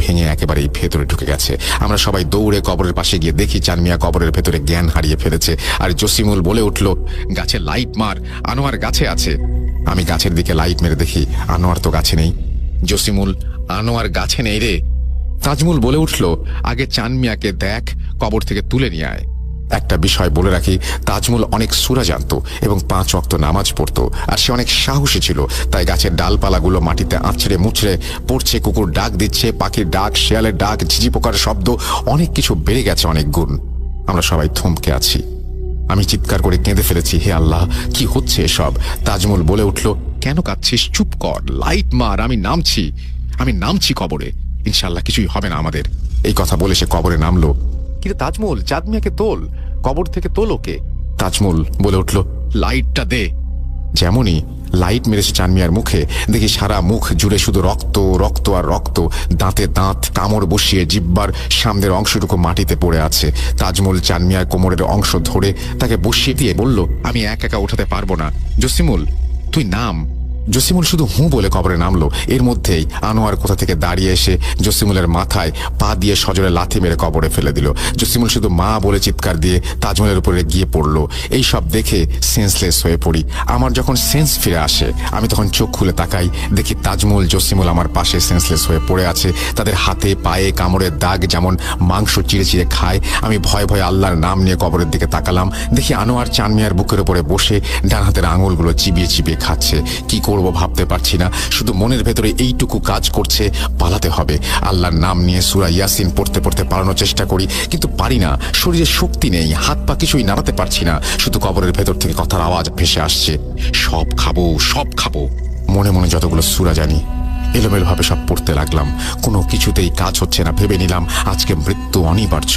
ভেঙে একেবারেই ভেতরে ঢুকে গেছে। আমরা সবাই দৌড়ে কবরের পাশে গিয়ে দেখি চাঁদ মিয়া কবরের ভেতরে জ্ঞান হারিয়ে ফেলেছে। আর জসিমুল বলে উঠল, গাছে লাইট মার, আনোয়ার গাছে আছে। আমি গাছের দিকে লাইট মেরে দেখি আনোয়ার তো গাছে নেই। জসিমুল, আনোয়ার গাছে নেই রে। তাজমুল বলে উঠল, আগে চাঁদ মিয়াকে দেখ, কবর থেকে তুলে নিয়ে আয়। একটা বিষয় বলে রাখি, তাজমুল অনেক সূরা জানত এবং 5 ওয়াক্ত নামাজ পড়তো, আর সে অনেক সাহসী ছিল। তাই গাছের ডালপালাগুলো মাটিতে আছড়ে মুছড়ে পড়ছে, কুকুর ডাক দিচ্ছে, পাখির ডাক, শেয়ালের ডাক, ঝিঝি পোকার শব্দ, অনেক কিছু বেড়ে গেছে অনেক গুণ। আমরা সবাই থমকে আছি। আমি চিৎকার করে কেঁদে ফেলেছি, হে আল্লাহ, কি হচ্ছে এসব? তাজমুল বলে উঠল, কেন কাঁদছিস? চুপ কর, লাইট মার, আমি নামছি কবরে, ইনশাল্লাহ কিছুই হবে না আমাদের। এই কথা বলে সে কবরে নামলো। কিন্তু তাজমুল, চাঁদ মিয়াকে তোল, কবর থেকে তোল ওকে। তাজমুল বলে উঠল, লাইটটা দে। যেমনই লাইট মেরেছে চাঁদ মিয়ার মুখে, দেখি সারা মুখ জুড়ে শুধু রক্ত, রক্ত আর রক্ত। দাঁতে দাঁত কামড় বসিয়ে জিব্বার সামনের অংশটুকু মাটিতে পড়ে আছে। তাজমুল চাঁদ মিয়ার কোমরের অংশ ধরে তাকে বসিয়ে দিয়ে বলল, আমি একা উঠাতে পারবো না, জসিমুল তুই নাম। জসিমুল শুধু হুঁ বলে কবরে নামলো। এর মধ্যেই আনোয়ার কোথা থেকে দাঁড়িয়ে এসে জসিমুলের মাথায় পা দিয়ে সজোরে লাথি মেরে কবরে ফেলে দিল। জসিমুল শুধু মা বলে চিৎকার দিয়ে তাজমুলের উপরে গিয়ে পড়ল। এই সব দেখে সেন্সলেস হয়ে পড়ি। আমার যখন সেন্স ফিরে আসে, আমি তখন চোখ খুলে তাকাই, দেখি তাজমুল, জসিমুল আমার পাশে সেন্সলেস হয়ে পড়ে আছে। তাদের হাতে পায়ে কামড়ের দাগ, যেমন মাংস চিড়ে চিড়ে খায়। আমি ভয়ে ভয়ে আল্লাহর নাম নিয়ে কবরের দিকে তাকালাম। দেখি আনোয়ার চাঁদ মিয়ার বুকের উপরে বসে ডান হাতের আঙুলগুলো চিবিয়ে চিবিয়ে খাচ্ছে। কি করব ভাবতে পারছি না, শুধু মনের ভেতরে এইটুকু কাজ করছে, পালাতে হবে। আল্লাহর নাম নিয়ে সূরা ইয়াসিন পড়তে পড়তে পালানোর চেষ্টা করি, কিন্তু পারি না। শরীরে শক্তি নেই, হাত পা কিছুই নাড়াতে পারছি না। শুধু কবরের ভেতর থেকে কথার আওয়াজ ভেসে আসছে, সব খাবো। মনে মনে যতগুলো সূরা জানি এলোমেলো ভাবে সব পড়তে লাগলাম। কোনো কিছুতেই কাজ হচ্ছে না। ভেবে নিলাম আজকে মৃত্যু অনিবার্য।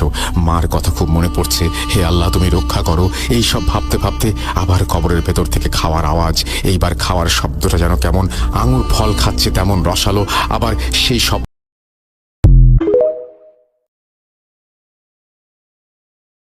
মার কথা খুব মনে পড়ছে, হে আল্লাহ তুমি রক্ষা করো। এই সব ভাবতে ভাবতে আবার কবরের ভেতর থেকে খাওয়ার আওয়াজ। এইবার খাওয়ার শব্দটা যেন কেমন আঙুর ফল খাচ্ছে তেমন রসালো। আবার সেই শব্দ